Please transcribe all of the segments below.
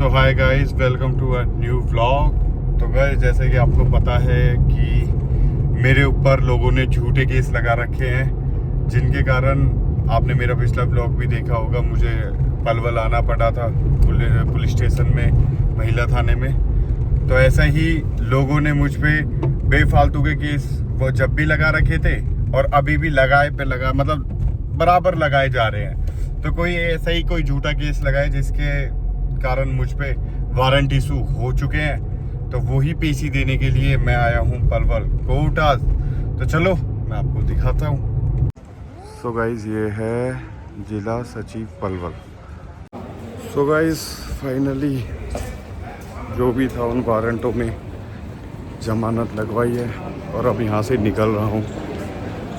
So hi guys, welcome to a new vlog. तो guys, जैसे कि आपको पता है कि मेरे ऊपर लोगों ने झूठे केस लगा रखे हैं, जिनके कारण आपने मेरा पिछला व्लॉग भी देखा होगा। मुझे पलवल आना पड़ा था पुलिस स्टेशन में, महिला थाने में। तो ऐसा ही लोगों ने मुझ पे बेफालतू के केस वो जब भी लगा रखे थे और अभी भी मतलब बराबर लगाए जा रहे हैं। तो कोई ऐसा ही कोई झूठा केस लगाए जिसके कारण मुझ पे वारंट इशू हो चुके हैं। तो वही पेशी देने के लिए मैं आया हूँ पलवल कोर्ट आज। तो चलो मैं आपको दिखाता हूँ। सो गाइज, ये है जिला सचिव पलवल। सो गाइज, फाइनली जो भी था उन वारंटों में जमानत लगवाई है और अब यहाँ से निकल रहा हूँ।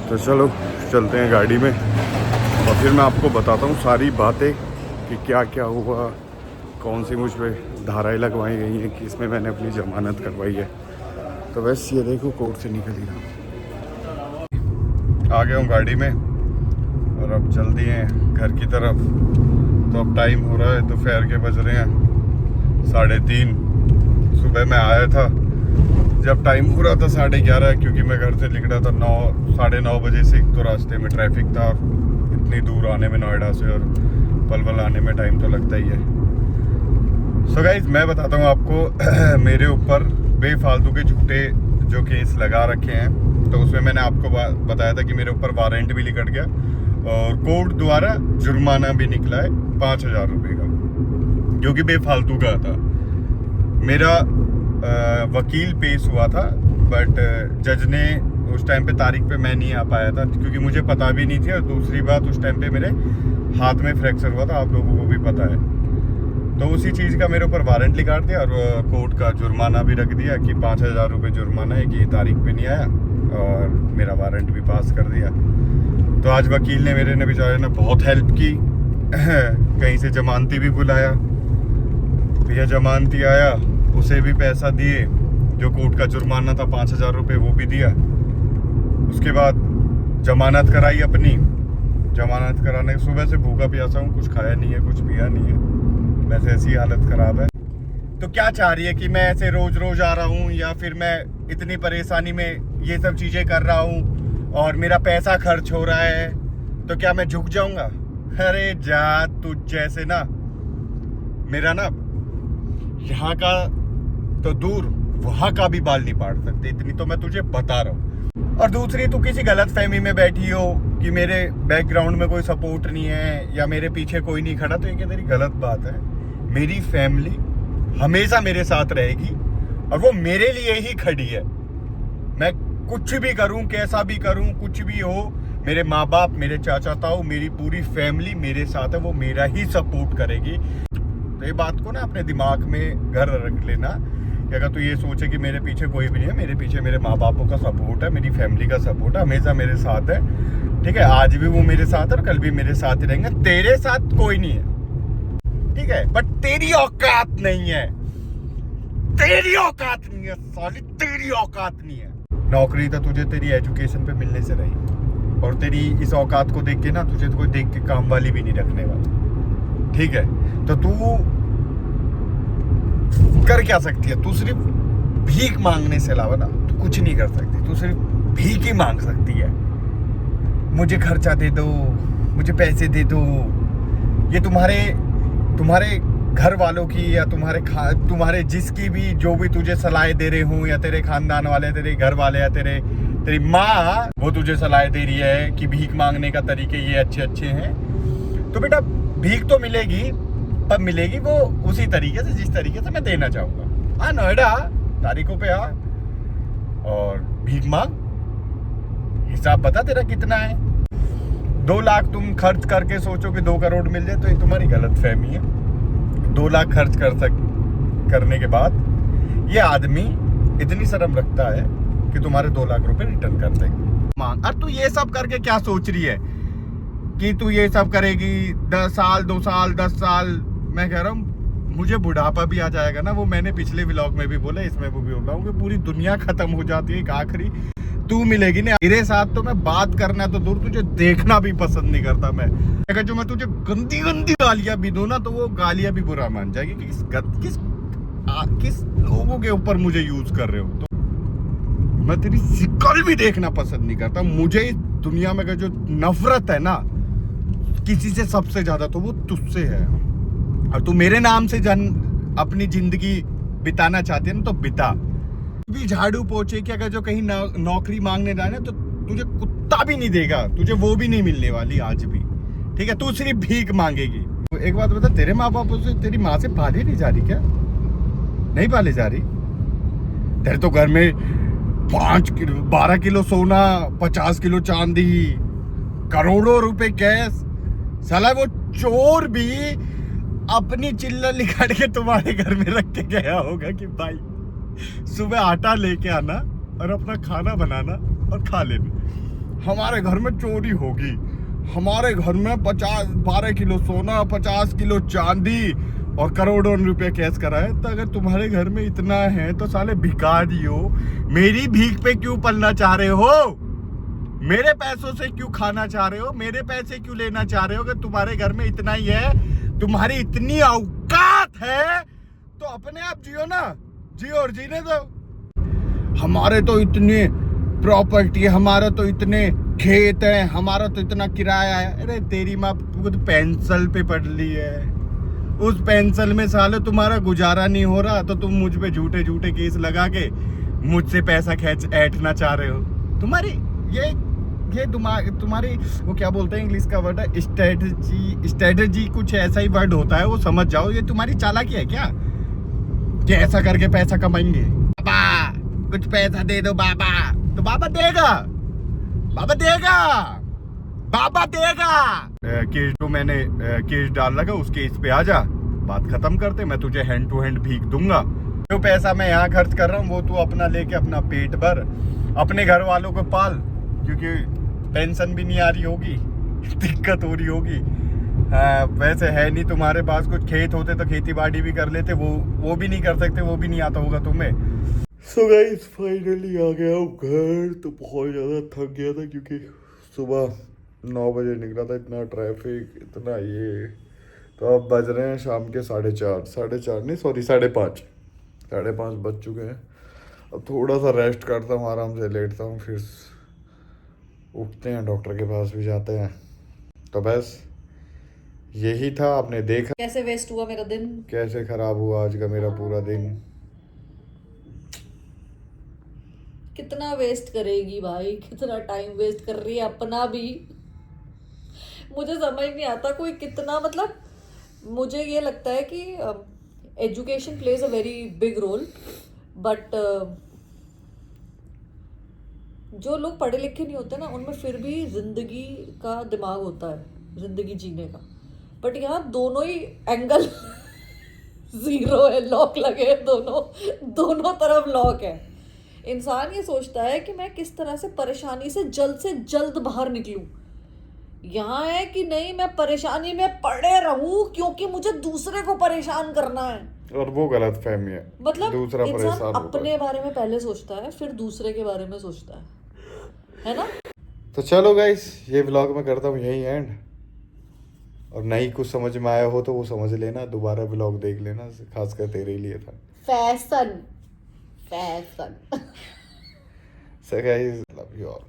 तो चलो चलते हैं गाड़ी में और फिर मैं आपको बताता हूँ सारी बातें कि क्या क्या हुआ, कौन सी मुझ पे धाराएं लगवाई गई हैं, कि इसमें मैंने अपनी जमानत करवाई है। तो बस ये देखो, कोर्ट से निकल ही रहा हूँ। आ गया हूँ गाड़ी में और अब चल दिए हैं घर की तरफ। तो अब टाइम हो रहा है, दोपहर के बज रहे हैं 3:30। सुबह मैं आया था जब टाइम हो रहा था 11:30, क्योंकि मैं घर से निकला था 9-9:30 बजे से। एक तो रास्ते में ट्रैफिक था और इतनी दूर आने में नोएडा से और पलवल आने में टाइम तो लगता ही है। सो गाइज, मैं बताता हूँ आपको मेरे ऊपर बेफालतू के झूठे जो केस लगा रखे हैं। तो उसमें मैंने आपको बताया था कि मेरे ऊपर वारंट भी निकल गया और कोर्ट द्वारा जुर्माना भी निकला है 5,000 रुपये का, जो कि बेफालतू का था। मेरा वकील पेश हुआ था, बट जज ने उस टाइम पे तारीख पे मैं नहीं आ पाया था, क्योंकि मुझे पता भी नहीं थी। और दूसरी बात, उस टाइम पे मेरे हाथ में फ्रैक्चर हुआ था, आप लोगों को भी पता है। तो उसी चीज़ का मेरे ऊपर वारंट निकाल दिया और कोर्ट का जुर्माना भी रख दिया कि 5,000 रुपये जुर्माना है कि ये तारीख पे नहीं आया, और मेरा वारंट भी पास कर दिया। तो आज वकील ने मेरे बेचारे ने बहुत हेल्प की कहीं से जमानती भी बुलाया, भैया जमानती आया, उसे भी पैसा दिए। जो कोर्ट का जुर्माना था 5,000 रुपये, वो भी दिया। उसके बाद जमानत कराई अपनी। जमानत कराने सुबह से भूखा प्यासा हूँ, कुछ खाया नहीं है, कुछ पिया नहीं है, वैसे ऐसी हालत ख़राब है। तो क्या चाह रही है कि मैं ऐसे रोज़ रोज़ आ रहा हूँ, या फिर मैं इतनी परेशानी में ये सब चीज़ें कर रहा हूँ और मेरा पैसा खर्च हो रहा है, तो क्या मैं झुक जाऊँगा? अरे जा, तुझ जैसे ना मेरा ना यहाँ का तो दूर, वहाँ का भी बाल नहीं पाड़ सकते, इतनी तो मैं तुझे बता रहा हूँ। और दूसरी, तू किसी गलत फहमी में बैठी हो कि मेरे बैकग्राउंड में कोई सपोर्ट नहीं है या मेरे पीछे कोई नहीं खड़ा, तो ये तेरी गलत बात है। मेरी फैमिली हमेशा मेरे साथ रहेगी और वो मेरे लिए ही खड़ी है। मैं कुछ भी करूं, कैसा भी करूं, कुछ भी हो, मेरे माँ बाप, मेरे चाचा ताऊ, मेरी पूरी फैमिली मेरे साथ है, वो मेरा ही सपोर्ट करेगी। तो ये बात को ना अपने दिमाग में घर रख लेना कि अगर तू ये सोचे कि मेरे पीछे कोई भी नहीं है, मेरे पीछे मेरे माँ बापों का सपोर्ट है, मेरी फैमिली का सपोर्ट है, हमेशा मेरे साथ है। ठीक है, आज भी वो मेरे साथ है और कल भी मेरे साथ ही रहेंगे। तेरे साथ कोई नहीं है, ठीक है, बट तेरी औकात नहीं है, तेरी औकात नहीं है साली, तेरी औकात नहीं है। नौकरी तो तुझे तेरी एजुकेशन पे मिलने से रही, और तेरी इस औकात को देख के ना तुझे तो कोई देख के काम वाली भी नहीं रखने वाला, ठीक है। तो तू कर क्या सकती है? तू सिर्फ भीख मांगने से अलावा ना तू कुछ नहीं कर सकती। तू सिर्फ भीख ही मांग सकती है। मुझे खर्चा दे दो, मुझे पैसे दे दो। ये तुम्हारे घर वालों की या तुम्हारे जिसकी भी, जो भी तुझे सलाह दे रहे हूँ, या तेरे खानदान वाले, तेरे घर वाले, या तेरी माँ, वो तुझे सलाह दे रही है कि भीख मांगने का तरीके ये अच्छे हैं। तो बेटा, भीख तो मिलेगी, पर मिलेगी वो उसी तरीके से जिस तरीके से मैं देना चाहूँगा। हाँ, नोएडा तारीखों पे आ और भीख मांग। हिसाब बता तेरा कितना है। 2 लाख तुम खर्च करके सोचो कि 2 करोड़ मिल जाए, तो ये तुम्हारी गलत फहमी है। 2 लाख खर्च करने के बाद ये आदमी इतनी शर्म रखता है कि तुम्हारे 2 लाख रुपए रिटर्न कर देगा। मांग। और तू ये सब करके क्या सोच रही है कि तू ये सब करेगी 10 साल, 2 साल, 10 साल? मैं कह रहा हूँ मुझे बुढ़ापा भी आ जाएगा ना, वो मैंने पिछले व्लॉग में भी बोला, इसमें वो भी बोल रहा हूँ कि पूरी दुनिया खत्म हो जाती है, एक आखिरी तू मिलेगी ना। मेरे साथ तो मैं बात करना तो दूर, तुझे देखना भी पसंद नहीं करता मैं। अगर जो मैं तुझे गंदी गंदी गालियां भी दूं ना तो वो गालियां भी बुरा मान जाएगी कि किस लोगों के ऊपर मुझे यूज कर रहे हो। तो मैं तेरी शिकल भी देखना पसंद नहीं करता। मुझे इस दुनिया में का जो नफरत है ना किसी से सबसे ज्यादा तो वो तुझसे है। और तू मेरे नाम से अपनी जिंदगी बिताना चाहती है ना तो बिता भी। झाड़ू पोछे की अगर जो कहीं नौकरी मांगने जाए ना तो तुझे कुत्ता भी नहीं देगा, तुझे वो भी नहीं मिलने वाली आज भी, ठीक है। तू सिर्फ भीख मांगेगी। तो एक बात बता, तेरे माँ बाप से तेरी माँ से पाली नहीं जा रही क्या? नहीं पाली जा रही? तेरे तो घर में 12 किलो सोना, 50 किलो चांदी, करोड़ों रुपए कैश। साला वो चोर भी अपनी चिल्लर निकाल के तुम्हारे घर में रख के गया होगा कि भाई सुबह आटा लेके आना और अपना खाना बनाना और खा लेना। हमारे घर में चोरी होगी, हमारे घर में 12 किलो सोना, 50 किलो चांदी और करोड़ों रुपए कैश करा है। तो अगर तुम्हारे घर में इतना है तो साले भिखारी हो, मेरी भीख पे क्यों पलना चाह रहे हो? मेरे पैसों से क्यों खाना चाह रहे हो? मेरे पैसे क्यों लेना चाह रहे हो? अगर तुम्हारे घर में इतना ही है, तुम्हारी इतनी औकात है तो अपने आप जियो ना, जियो और जीने दो। हमारे तो इतने प्रॉपर्टी, हमारा तो इतने खेत है, हमारा तो इतना किराया है। अरे तेरी माँ खुद पेंसिल पे पढ़ ली है, उस पेंसिल में साले तुम्हारा गुजारा नहीं हो रहा तो तुम मुझ पे झूठे झूठे केस लगा के मुझसे पैसा ऐंठना चाह रहे हो। तुम्हारी ये तुम्हारी वो क्या बोलते हैं इंग्लिश का वर्ड है स्ट्रेटजी कुछ ऐसा ही वर्ड होता है, वो समझ जाओ। ये तुम्हारी चालाकी है क्या कि ऐसा करके पैसा कमाएंगे? बाबा कुछ पैसा दे दो बाबा, तो बाबा देगा, बाबा देगा, बाबा देगा। केस जो मैंने केस डाल लगा उसके इस पे आ जा, बात खत्म करते। मैं तुझे हैंड टू हैंड भीख दूंगा। जो पैसा मैं यहाँ खर्च कर रहा हूँ वो तू अपना लेके अपना पेट भर, अपने घर वालों को पाल, क्योंकि पेंशन भी नहीं आ रही होगी, दिक्कत हो रही होगी। वैसे है नहीं तुम्हारे पास, कुछ खेत होते तो खेती बाड़ी भी कर लेते, वो भी नहीं कर सकते, वो भी नहीं आता होगा तुम्हें। सो गाइस फाइनली आ गया हूँ घर। तो बहुत ज़्यादा थक गया था क्योंकि सुबह 9 बजे निकला था, इतना ट्रैफिक, इतना ये। तो अब बज रहे हैं शाम के 4:30 नहीं सॉरी 5:30 बज चुके हैं। अब थोड़ा सा रेस्ट करता हूँ, आराम से लेटता हूँ, फिर उठते हैं, डॉक्टर के पास भी जाते हैं। तो बस यही था, आपने देखा कैसे वेस्ट हुआ मेरा दिन, कैसे खराब हुआ आज का मेरा पूरा दिन। कितना वेस्ट करेगी भाई, कितना टाइम वेस्ट कर रही है अपना भी। मुझे समझ नहीं आता कोई कितना, मतलब मुझे ये लगता है कि education plays a very big role, but जो लोग पढ़े लिखे नहीं होते ना उनमें फिर भी जिंदगी का दिमाग होता है, जिंदगी जीने का। बट यहाँ दोनों ही एंगल जीरो है, लॉक लगे हैं, दोनों तरफ लॉक है। इंसान ये सोचता है कि मैं किस तरह से परेशानी से जल्द बाहर निकलूं। यहाँ है कि नहीं, मैं परेशानी में पड़े रहूं क्योंकि मुझे दूसरे को परेशान करना है। और वो गलत फहमी है, मतलब दूसरा इंसान अपने बारे में पहले सोचता है फिर दूसरे के बारे में सोचता है ना। तो चलो गाइस, ये व्लॉग मैं करता हूँ यही एंड। और नहीं कुछ समझ में आया हो तो वो समझ लेना, दोबारा व्लॉग देख लेना, खासकर तेरे लिए था। Fashion So guys, love you all.